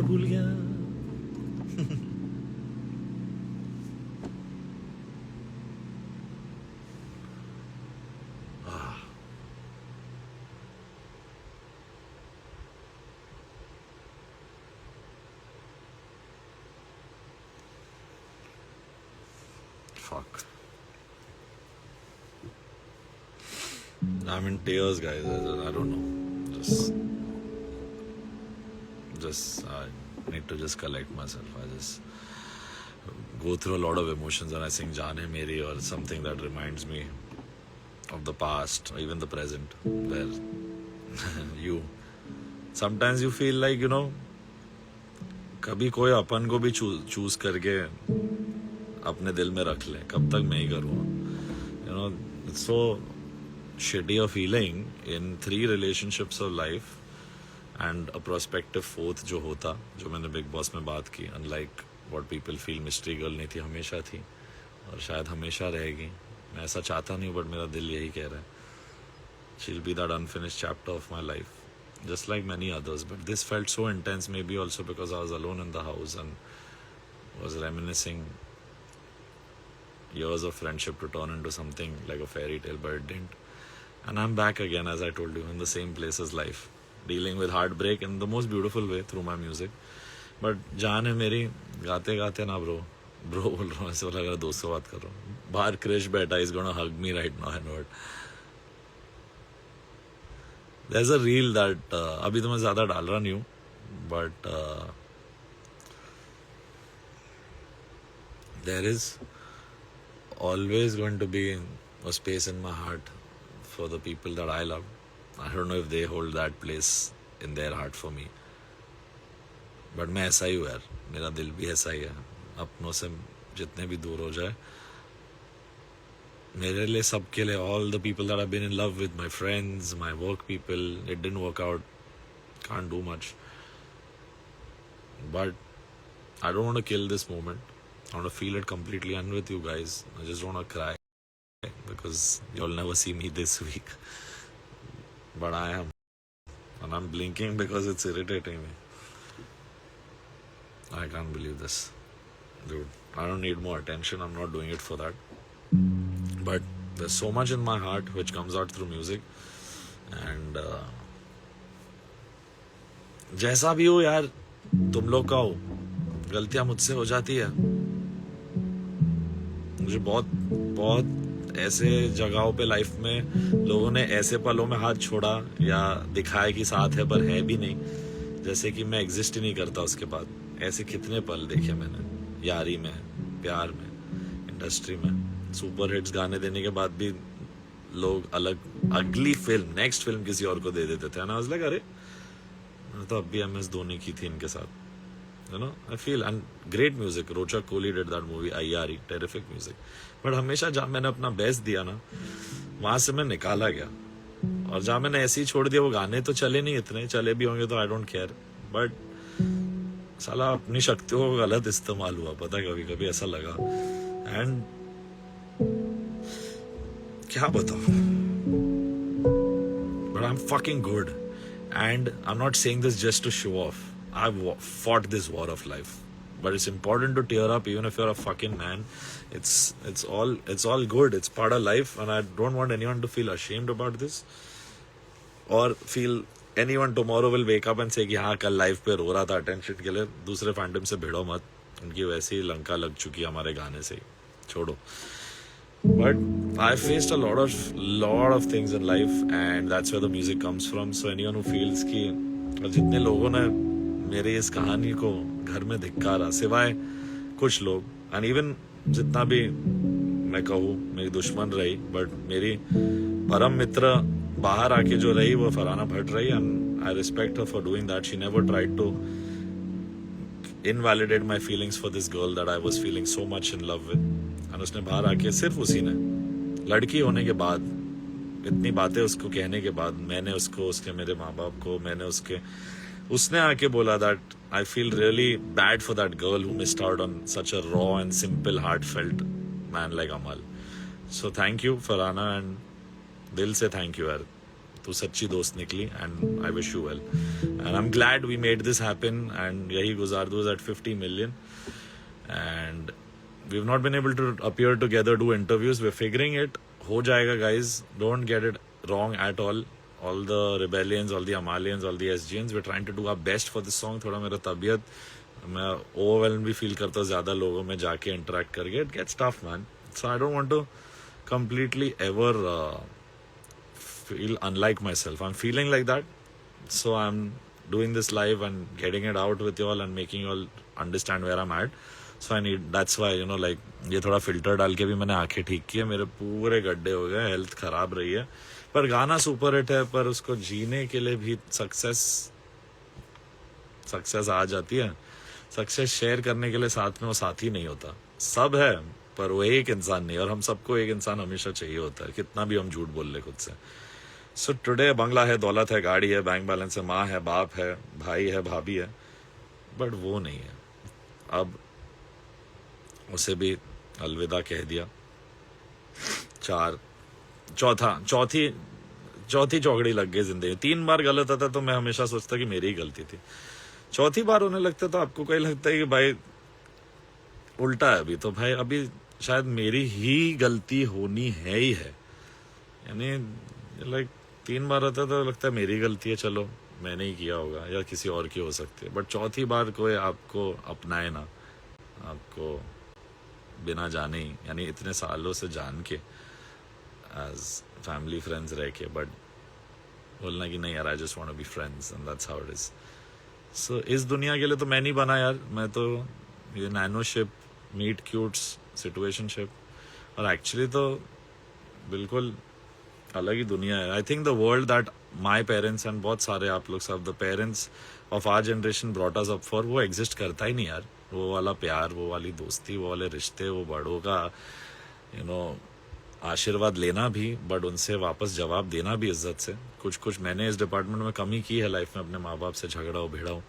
Password भूल गया. Fuck. I'm in tears, guys. I don't know. Just I need to just collect myself. I just go through a lot of emotions when I sing Jaan Hai Meri or something that reminds me of the past or even the present, where you sometimes you feel like, you know, कभी कोई अपन को भी choose करके अपने दिल में रख ले. कब तक मैं ही करूँगा? You know, it's so shitty a feeling in 3 relationships of life and a prospective 4th जो होता, जो मैंने बिग बॉस में बात की. Unlike what people feel, mystery girl नहीं थी, हमेशा थी और शायद हमेशा रहेगी. मैं ऐसा चाहता नहीं, बट मेरा दिल यही कह रहा है. She'll be that unfinished chapter of my life, just like many others. But this felt so intense, maybe also because I was alone in the house and was reminiscing years of friendship to turn into something like a fairy tale, but it didn't. And I'm back again, as I told you, in the same place as life, dealing with heartbreak in the most beautiful way through my music. But जान है मेरी गाते गाते ना bro बोल रहा हूँ, ऐसे लग रहा है दोस्तों बात कर रहा हूँ. बाहर क्रिश बैठा, is gonna hug me right now. I know it. There's a reel that अभी तो मैं ज़्यादा डाल रहा नहीं हूँ, but there is always going to be a space in my heart for the people that I love. I don't know if they hold that place in their heart for me, but मैं ऐसा ही हूँ यार. मेरा दिल भी ऐसा ही है. अपनों से जितने भी दूर हो जाए, मेरे लिए, सबके लिए, all the people that I've been in love with, my friends, my work people, it didn't work out, can't do much. But I don't want to kill this moment. I want to feel it completely. And with you guys, I just want to cry because you'll never see me this week. But I am. And I'm blinking because it's irritating me. I can't believe this. Dude, I don't need more attention. I'm not doing it for that. But there's so much in my heart which comes out through music. And जैसा भी हो यार, तुम लोग का हो, गलतियां मुझसे हो जाती है. मुझे बहुत बहुत ऐसे जगहों पे लाइफ में लोगों ने ऐसे पलों में हाथ छोड़ा या दिखाया कि साथ है पर है भी नहीं, जैसे कि मैं एग्जिस्ट ही नहीं करता उसके बाद. ऐसे कितने पल देखे मैंने, यारी में, प्यार में, इंडस्ट्री में. सुपर हिट्स गाने देने के बाद भी लोग अलग अगली फिल्म, नेक्स्ट फिल्म किसी और को दे देते थे. ना, लाइक अरे मैंने तो अब भी MS धोनी की थी इनके साथ. You know, I feel, and great music. Rocha Kohli did that movie, IRE, terrific music. But हमेशा जहाँ मैंने अपना बेस्ट दिया ना, वहां से मैं निकाला गया. और जहाँ मैंने ऐसे ही छोड़ दिया, वो गाने तो चले नहीं, इतने चले भी होंगे तो आई डोंट केयर. बट साला अपनी शक्तियों को गलत इस्तेमाल हुआ, पता है, कभी कभी ऐसा लगा. एंड क्या बताऊं, but I am fucking good. And I am not saying this just to show off. I've fought this war of life, but it's important to tear up even if you're a fucking man. It's all good. It's part of life, and I don't want anyone to feel ashamed about this or feel anyone tomorrow will wake up and say कि हाँ कल life पे रो रहा था attention के लिए. दूसरे fandom से भिड़ो मत, उनकी वैसे ही लंका लग चुकी है हमारे गाने से, छोड़ो. But I faced a lot of things in life, and that's where the music comes from. So anyone who feels कि जितने लोगों ने मेरी इस कहानी को घर में धिक्कारा, सिवाय कुछ लोग, एंड इवन जितना भी मैं कहूँ मेरी दुश्मन रही, बट मेरी परम मित्र बाहर आके जो रही वो फरहाना भट्ट रही. And I respect her for doing that. She never tried to invalidate my feelings for this girl that I was feeling so much in love with. And उसने बाहर आके, सिर्फ उसी ने, लड़की होने के बाद, इतनी बातें उसको कहने के बाद, मैंने उसको, उसके मेरे माँ बाप को, उसने आके बोला that I feel really bad for that girl who missed out on such a raw and simple, heartfelt man like Amal. So thank you, Farhana, and दिल से thank you यार. तू सच्ची दोस्त निकली and I wish you well and I am glad we made this happen and यही गुजार दो at 50 million and we have not been able to appear together, do interviews, we are figuring it. हो जाएगा guys, don't get it wrong at all. All the rebellions, all the Amalians, all the SGNs, we're trying to do our best for this song. थोड़ा मेरा तबीयत, मैं overwhelmed भी feel करता हूँ ज़्यादा लोगों में जाके interact करके. It gets tough, man. So I don't want to completely ever feel unlike myself. I'm feeling like that. So I'm doing this live and getting it out with you all and making you all understand where I'm at. So I need, that's why, you know, like, ये थोड़ा filter डाल के भी मैंने आंखें ठीक की है. मेरे पूरे गड्ढे हो गए, health खराब रही है. पर गाना सुपर हिट है, पर उसको जीने के लिए भी सक्सेस आ जाती है. सक्सेस शेयर करने के लिए साथ में वो साथी नहीं होता. सब है पर वो एक इंसान नहीं, और हम सबको एक इंसान हमेशा चाहिए होता है, कितना भी हम झूठ बोल ले खुद से. सो टुडे बंगला है, दौलत है, गाड़ी है, बैंक बैलेंस है, माँ है, बाप है, भाई है, भाभी है, बट वो नहीं है. अब उसे भी अलविदा कह दिया. चौथी चौकड़ी लग गई जिंदगी. 3 बार गलत आता तो मैं हमेशा सोचता कि मेरी ही गलती थी. चौथी बार होने लगता तो आपको कहीं लगता है कि भाई उल्टा है अभी, तो भाई अभी शायद मेरी ही गलती होनी है ही है. यानी लाइक 3 बार आता तो लगता है मेरी गलती है, चलो मैंने ही किया होगा या किसी और की हो सकती है. बट चौथी बार कोई आपको अपनाए ना, आपको बिना जाने ही, यानी इतने सालों से जान के एज फैमिली फ्रेंड्स रह के, बट बोलना कि नहीं यार I just want to be friends and that's how it is. So इस दुनिया के लिए तो मैं नहीं बना यार. मैं तो ये नैनोशिप, मीट क्यूट्स, सिचुएशनशिप, और एक्चुअली तो बिल्कुल अलग ही दुनिया है. I think the world that my parents and बहुत सारे आप लोग सब the parents of our generation brought us up for, वो एग्जिस्ट करता ही नहीं यार. वो वाला प्यार, वो वाली दोस्ती, वो वाले रिश्ते, वो बड़ों का यू नो आशीर्वाद लेना भी, बट उनसे वापस जवाब देना भी इज्जत से. कुछ मैंने इस डिपार्टमेंट में कमी की है लाइफ में, अपने माँ बाप से झगड़ा हो, भिड़ा हो,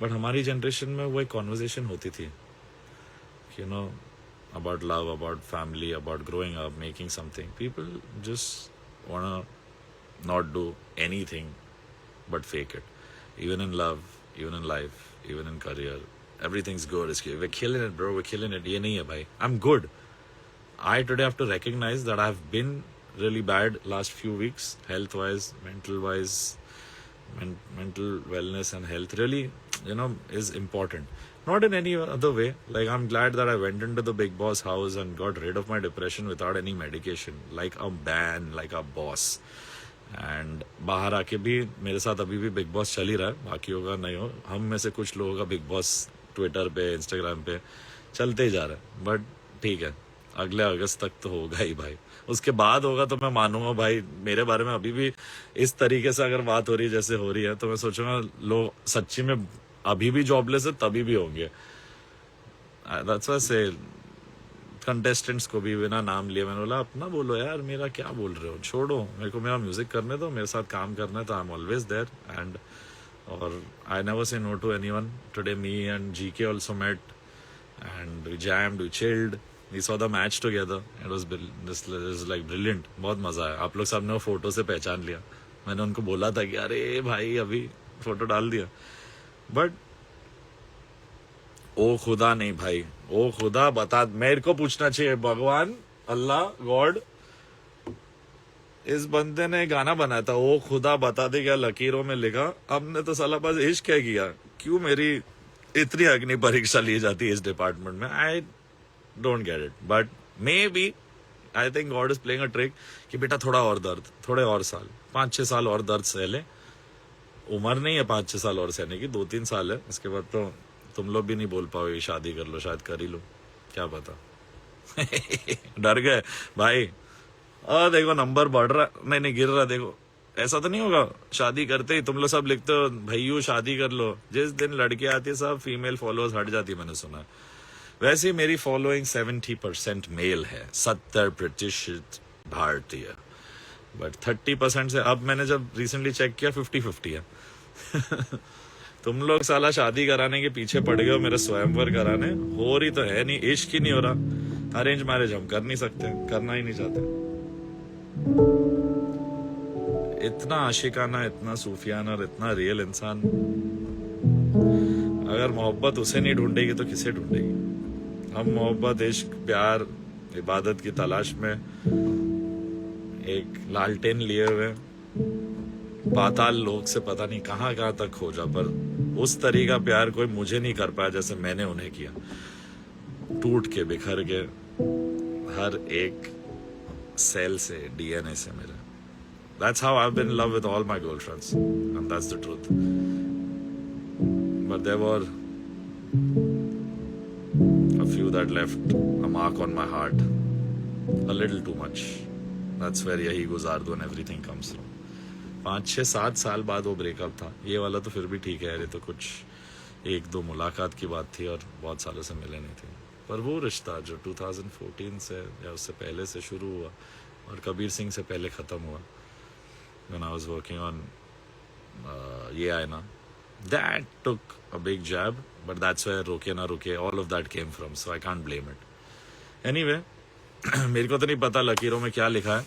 बट हमारी जनरेशन में वो एक कॉन्वर्जेशन होती थी, you know, about love, about family, about growing up, making something. People just want not do anything but fake it. Even in love, even in life, even in career, everything's good. We're killing it, bro. We're killing it. ये नहीं है भाई. I'm good. I today have to recognize that I've been really bad last few weeks, health wise, mental wise. Mental wellness and health really, you know, is important. Not in any other way. Like, I'm glad that I went into the big boss house and got rid of my depression without any medication, like a man, like a boss. And बाहर आके भी मेरे साथ अभी भी big boss चल ही रहा है. बाकियों का नहीं हो, हम में से कुछ लोगों का बिग बॉस ट्विटर पे, इंस्टाग्राम पे चलते ही जा रहा है. बट ठीक है, अगले अगस्त तक तो होगा ही भाई. उसके बाद होगा तो मैं मानूंगा भाई. मेरे बारे में अभी भी इस तरीके से अगर बात हो रही है जैसे हो रही है, तो मैं सोचूंगा लोग सच्ची में अभी भी जॉबलेस है, तभी भी होंगे. दैट्स व्हाई से कंटेस्टेंट्स को भी बिना नाम लिए मैंने बोला, अपना बोलो यार, मेरा क्या बोल रहे हो, छोड़ो, मेरे को मेरा म्यूजिक करने दो, मेरे साथ काम करना है, तो I am always there. And और I never say no to anyone. Today me and GK also met and we jammed, we chilled, we saw the match together. It was like brilliant. बहुत मजा आया. आप लोग सबने वो photo से पहचान लिया. मैंने उनको बोला था कि अरे भाई अभी फोटो डाल दिया, बट ओ खुदा नहीं भाई, ओ खुदा बता, मेरे को पूछना चाहिए भगवान, अल्लाह, गॉड, इस बंदे ने गाना बनाया था, ओ खुदा बता दे क्या लकीरों में लिखा. हमने तो साला बस इश्क क्या किया. क्यों मेरी इतनी अग्नि परीक्षा ली जाती है इस डिपार्टमेंट में. I don't get it. But maybe I think God is playing a trick कि बेटा थोड़ा और दर्द, थोड़े और साल, 5-6 साल और दर्द सह ले. उम्र नहीं है 5-6 साल और सहने की, 2-3 साल है. इसके बाद तो तुम लोग भी नहीं बोल पाओगे शादी कर लो, शायद कर ही लो, क्या पता. डर गए भाई. देखो नंबर बढ़ रहा, नहीं गिर रहा. देखो ऐसा तो नहीं होगा शादी करते ही तुम लोग सब लिखते हो भैयू शादी कर लो. जिस दिन लड़की आती है सब फीमेल फॉलोअर्स हट जाती है, मैंने सुना. वैसे मेरी फॉलोइंग 70% मेल है, 70% भारतीय, बट 30% से अब मैंने जब रिसेंटली चेक किया 50-50 है. तुम लोग साला शादी कराने के पीछे पड़ गए हो, मेरे स्वयंवर कराने. हो रही तो है नहीं, इश्क ही नहीं हो रहा. अरेंज मैरिज हम कर नहीं सकते, करना ही नहीं चाहते. इतना आशिकाना, इतना सूफियाना और इतना रियल इंसान, अगर मोहब्बत उसे नहीं ढूंढेगी तो किसे ढूंढेगी? हम मोहब्बत, इश्क, प्यार, इबादत की तलाश में एक लालटेन लिए हुए पाताल लोक से पता नहीं कहां कहां तक खोजा, पर उस तरीका प्यार कोई मुझे नहीं कर पाया जैसे मैंने उन्हें किया, टूट के बिखर के हर एक सेल से, डीएनए से मेरे. That's how I've been in love with all my girlfriends, and that's the truth. But there were a few that left a mark on my heart, a little too much. That's where yahi guzar do and everything comes from. 5-6-7 साल बाद वो breakup था. ये वाला तो फिर भी ठीक है, ये तो कुछ 1-2 मुलाकात की बात थी और बहुत सालों से मिले नहीं थे. पर वो रिश्ता जो 2014 से या उससे पहले से शुरू हुआ और कबीर सिंह से पहले ख़त्म हुआ, when I was working on Ye Aina, that took a big jab, but that's where Roke Na Ruke, all of that came from, so I can't blame it. Anyway, मेरे को तो नहीं पता लकीरों में क्या लिखा है,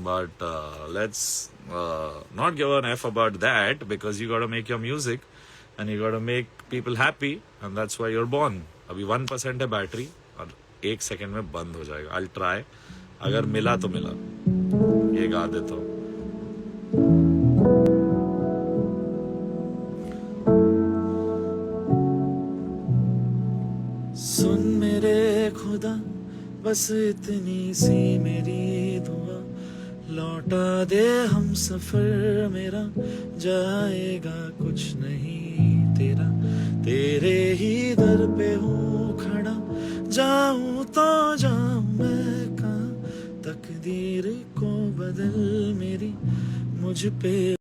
but let's not give an F about that, because you gotta make your music and you gotta make people happy, and that's why you're born. अभी 1% है बैटरी और 1 सेकेंड में बंद हो जाएगा. I'll try. अगर मिला तो मिला, ये गा देता हूँ. सुन मेरे खुदा, बस इतनी सी मेरी दुआ, लौटा दे हम सफर मेरा, जाएगा कुछ नहीं तेरा, तेरे ही दर पे हूँ खड़ा, जाऊँ तो जाऊँ मैं कहाँ, तकदीर को बदल मेरी, मुझ पे